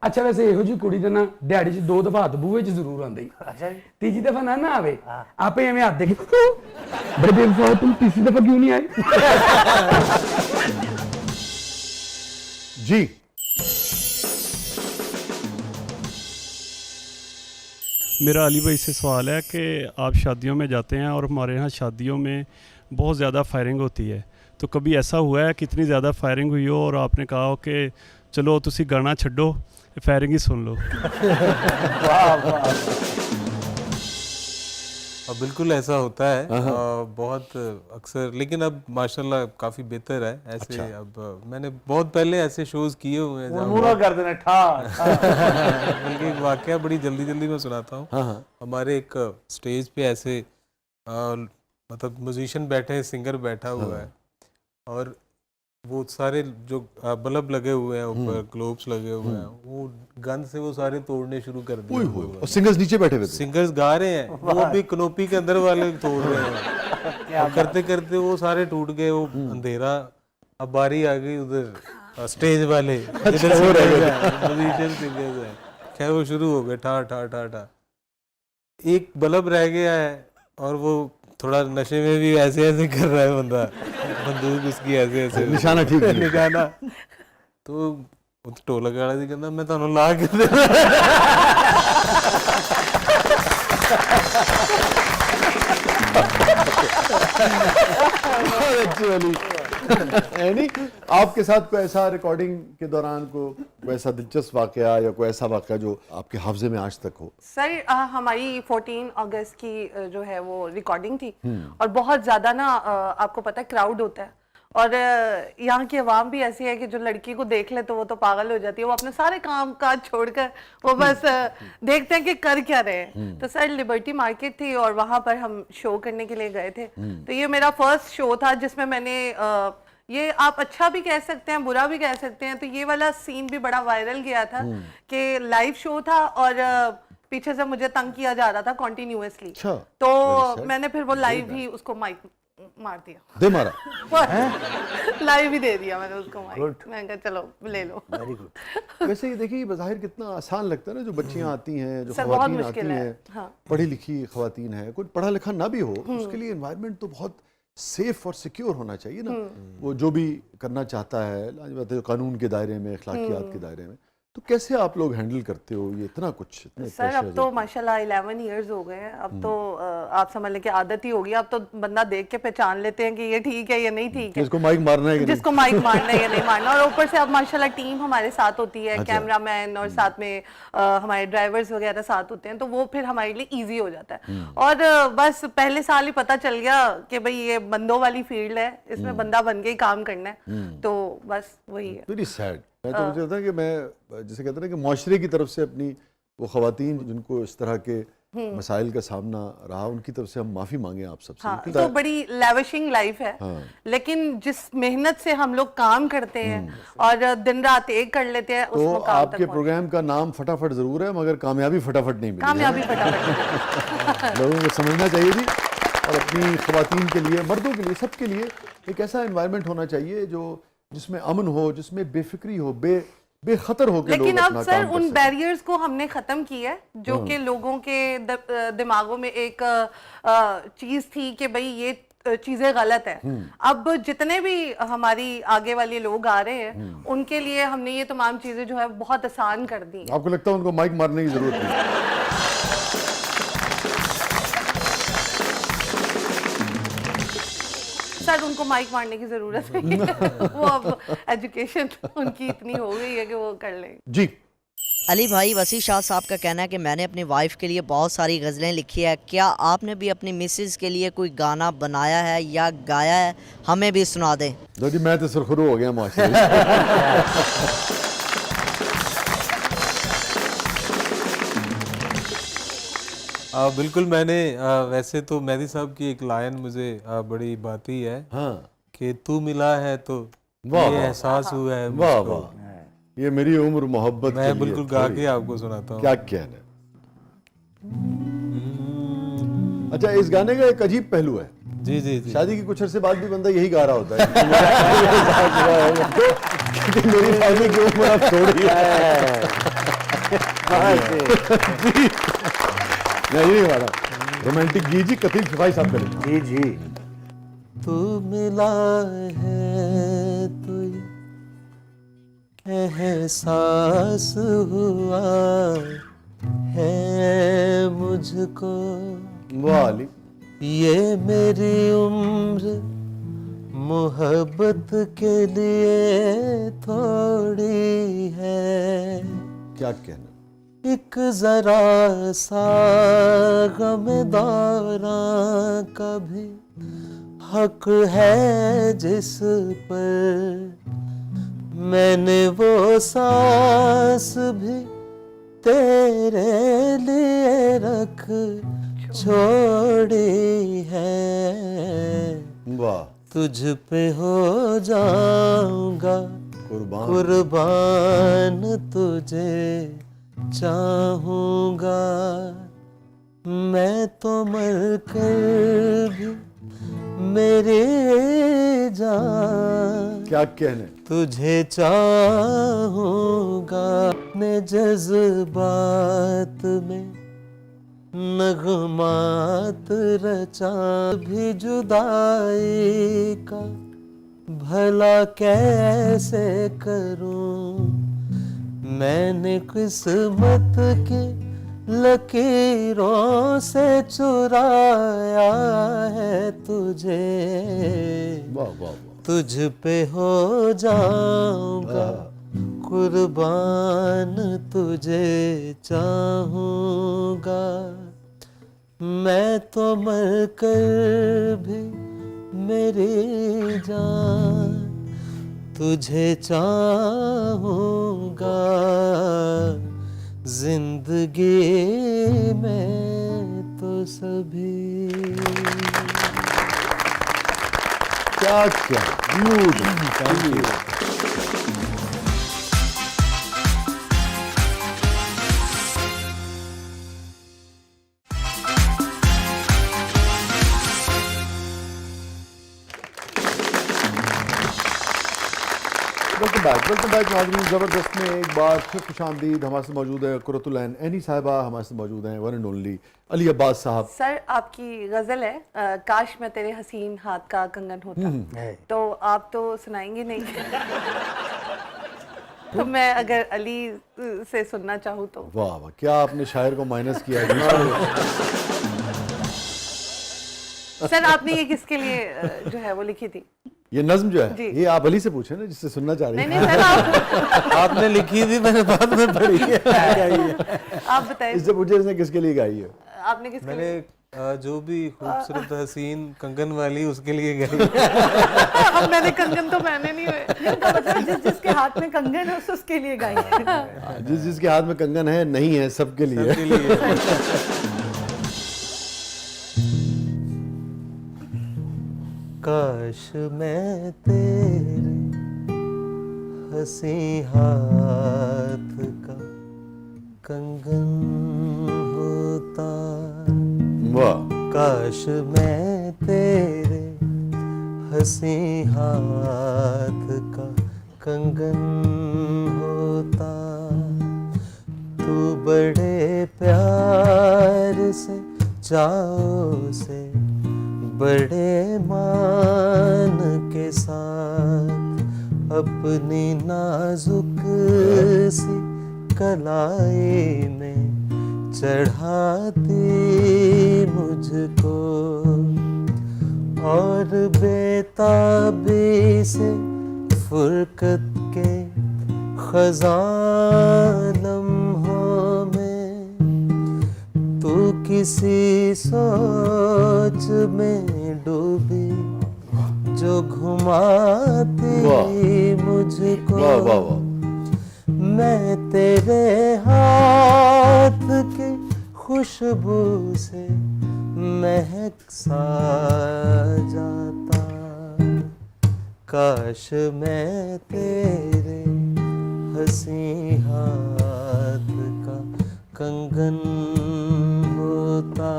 अच्छा वैसे ਇਹੋ ਜੀ ਕੁੜੀ ਦੇ ਨਾ ਦਿਹਾੜੀ 'ਚ 2 ਦਫਾ ਹੱਥ ਬੂਹੇ 'ਚ ਜ਼ਰੂਰ ਆਉਂਦੀ। अच्छा जी। ਤੀਜੀ ਦਫਾ ਨਾ ਆਵੇ ਆਪੇ ਐਵੇਂ ਹੱਥ ਦੇ ਕੇ बड़े बेवफा तुम तीसरी दफा क्यों नहीं आए? जी मेरा अली भाई से सवाल है कि आप शादियों में जाते हैं और हमारे यहाँ शादियों में बहुत ज़्यादा फायरिंग होती है, तो कभी ऐसा हुआ है कि इतनी ज़्यादा फायरिंग हुई हो और आपने कहा हो कि चलो तुसी गाना छड्डो फायरिंग ही सुन लो? वाह वाह। बिल्कुल ऐसा होता है बहुत अक्सर, लेकिन अब माशाल्लाह काफ़ी बेहतर है ऐसे। अच्छा। अब मैंने बहुत पहले ऐसे शोज किए हुए हैं जहाँ मुनमुना कर देना ठा बल्कि एक वाकया बड़ी जल्दी जल्दी मैं सुनाता हूँ। हमारे एक स्टेज पे ऐसे मतलब म्यूजिशियन बैठे हैं, सिंगर बैठा हुआ है और वो सारे जो बल्ब लगे हुए हैं ऊपर, ग्लोब्स लगे हुए हैं, वो गन से वो सारे तोड़ने शुरू कर दिए। और सिंगर्स नीचे बैठे हुए थे। सिंगर्स गा रहे हैं, वो भी कनोपी के अंदर वाले तोड़ रहे हैं और करते करते वो सारे टूट गए। वो अंधेरा, अब बारी आ गई उधर स्टेज वाले म्यूजिशियन सिंगर्स हैं, खैर वो शुरू हो गए ठा ठा ठा ठा। एक बल्ब रह गया है और वो थोड़ा नशे में भी ऐसे ऐसे कर रहा है बंदा, बंदूक उसकी ऐसे ऐसे निशाना ठीक नहीं। निशाना तो ढोलक वाला जी कहता मैं ਤੁਹਾਨੂੰ ਲਾ के देना। यानी आपके साथ कोई ऐसा रिकॉर्डिंग के दौरान कोई ऐसा दिलचस्प वाकया या कोई ऐसा वाकया जो आपके हाफजे में आज तक हो? सर हमारी 14 अगस्त की जो है वो रिकॉर्डिंग थी और बहुत ज़्यादा ना आपको पता है क्राउड होता है और यहाँ की आवाम भी ऐसी है कि जो लड़की को देख ले तो वो तो पागल हो जाती है, वो अपने सारे काम काज छोड़कर वो बस देखते हैं कि कर क्या रहे हैं। तो सर लिबर्टी मार्केट थी और वहाँ पर हम शो करने के लिए गए थे। तो ये मेरा फर्स्ट शो था जिसमें मैंने ये आप अच्छा भी कह सकते हैं बुरा भी कह सकते हैं, तो ये वाला सीन भी बड़ा वायरल गया था कि लाइव शो था और पीछे से मुझे तंग किया जा रहा था कॉन्टिन्यूसली। तो मैंने फिर वो लाइव ही उसको माइक मार दिया, दे मारा लाइव ही दे दिया मैंने उसको माइक। मैंने कहा चलो ले लो। Very good. वैसे ये देखिए बज़ाहिर कितना आसान लगता है ना, जो बच्चियां आती हैं, जो सर बहुत खवातीन आती मुश्किल है। हैं, हाँ। पढ़ी लिखी खवातीन है, कोई पढ़ा लिखा ना भी हो, उसके लिए एनवायरनमेंट तो बहुत सेफ और सिक्योर होना चाहिए ना। वो जो भी करना चाहता है लाजवाब कानून के दायरे में, अखलाकियात के दायरे में, तो कैसे आप लोग हैंडल करते हो ये इतना कुछ? इतने सर अब तो माशाल्लाह 11 इयर्स हो गए हैं, अब तो आप समझ लें कि आदत ही हो गई। अब तो बंदा देख के पहचान लेते हैं कि ये ठीक है या नहीं ठीक है, जिसको माइक मारना है, जिसको माइक मारना है या नहीं मारना। और ऊपर से अब माशाल्लाह टीम हमारे साथ होती है, अच्छा। कैमरामैन और साथ में हमारे ड्राइवर्स वगैरह साथ होते हैं, तो वो फिर हमारे लिए ईजी हो जाता है। और बस पहले साल ही पता चल गया कि भाई ये बंदों वाली फील्ड है, इसमें बंदा बन के ही काम करना है, तो बस वही है। Very sad. मैं तो मुझे लगता है कि मैं जैसे कहते हैं कि माशरे की तरफ से अपनी वो खवातीन जिनको इस तरह के मसाइल का सामना रहा, उनकी तरफ से हम माफ़ी मांगे आप सबसे। हाँ, तो बड़ी लैविशिंग लाइफ है। हाँ। लेकिन जिस मेहनत से हम लोग काम करते हैं और दिन रात एक कर लेते हैं, तो आपके प्रोग्राम का नाम फटाफट जरूर है, मगर कामयाबी फटाफट नहीं मिली। कामयाबी फटाफट लोगों को समझना चाहिए जी, और अपनी खवातीन के लिए, मर्दों के लिए, सबके लिए एक ऐसा एनवायरनमेंट होना चाहिए जो जिसमें अमन हो, जिसमें बेफिक्री हो, बेखतर हो के लोग लेकिन अपना अब सर उन बैरियर्स को हमने खत्म किया है जो कि लोगों के दिमागों में एक चीज थी कि भाई ये चीजें गलत है। अब जितने भी हमारी आगे वाले लोग आ रहे हैं उनके लिए हमने ये तमाम चीजें जो है बहुत आसान कर दी। आपको लगता है उनको माइक मारने की जरूरत नहीं? सर उनको माइक मारने की जरूरत नहीं है, वो अब एजुकेशन उनकी इतनी हो गई है कि वो कर लें। जी अली भाई, वसी शाह साहब का कहना है कि मैंने अपनी वाइफ के लिए बहुत सारी गज़लें लिखी है, क्या आपने भी अपनी मिसेस के लिए कोई गाना बनाया है या गाया है? हमें भी सुना दें। दो जी, मैं तो सुरखरू हो गया माशाल्लाह। बिल्कुल, मैंने वैसे तो मेहदी साहब की एक लाइन मुझे बड़ी बाती है कि तू मिला है तो ये एहसास हुआ है। वाह वाह, ये मेरी उम्र मोहब्बत। मैं बिल्कुल गा के आपको सुनाता हूँ। क्या कहना। अच्छा, इस गाने का एक अजीब पहलू है। जी जी जी। शादी की कुछ अरसे बाद भी बंदा यही गा रहा होता है मेरी शादी की उम्र अब थोड़ी है। नहीं नहीं वाला रोमांटिक गीत जी कपिल सिपाही साहब करें। जी जी तू मिला है तो एहसास हुआ है मुझको, वाह अली, ये मेरी उम्र मोहब्बत के लिए थोड़ी है। क्या कहना। एक जरा सा गम दौरा का भी हक है जिस पर, मैंने वो सांस भी तेरे लिए रख छोड़ी है। वाह तुझ पे हो जाऊंगा कुर्बान। कुर्बान, तुझे चाहूंगा मैं तो मर कर भी मेरे जान, क्या कहने। तुझे चाहूंगा अपने जज्बात में नगमात रचा भी जुदाई का भला कैसे करूं, मैंने किस्मत की लकीरों से चुराया है तुझे। वाह वाह वाह। तुझ पे हो जाऊंगा कुर्बान, तुझे चाहूंगा मैं तो मर कर भी मेरी जान, तुझे चाहूंगा जिंदगी में तो सभी। क्या क्या ब्यूटीफुल। वेलकम बैक नाज़रीन। ज़बरदस्त में एक बार फिर खुशामदीद। हमारे साथ मौजूद है कुर्रतुल ऐन एनी साहिबा, हमारे साथ मौजूद हैं one and only Ali Abbas साहब। सर आपकी गजल है काश मैं तेरे हसीन हाथ का कंगन होता, तो आप तो सुनाएंगे नहीं। तो मैं अगर अली से सुनना चाहूँ तो। वाह वाह, क्या आपने शायर को माइनस किया है। सर आपने ये किसके लिए जो है वो लिखी थी? ये नज्म जो है जी। ये आप अली से पूछे ना, जिससे सुनना चाह रही नहीं हैं। नहीं सर आप आपने लिखी थी, मैंने बाद में पढ़ी है। आप बताइए इससे पूछे इसने किसके लिए गाई है। आपने किसके मैंने लिए? जो भी खूबसूरत हसीन कंगन वाली उसके लिए गई। अब मैंने कंगन तो पहने नहीं हुए। जिस जिसके हाथ में कंगन है उसके लिए गाई है। जिस जिसके हाथ में कंगन है नहीं है, सबके लिए। सबके लिए। काश मैं तेरे हंसी हाथ का कंगन होता, वाह। काश मैं तेरे हंसी हाथ का कंगन होता, तू बड़े प्यार से चाव से बड़े मान के साथ अपनी नाजुक सी कलाई में चढ़ाती मुझको, और बेताबी से फुरकत के खज़ां लम्हों में तू किसी सोच में डूबी जो घुमाती मुझको। वाह वाह वाह। मैं तेरे हाथ की खुशबू से महक सा जाता, काश मैं तेरे हंसी हाथ का कंगन होता।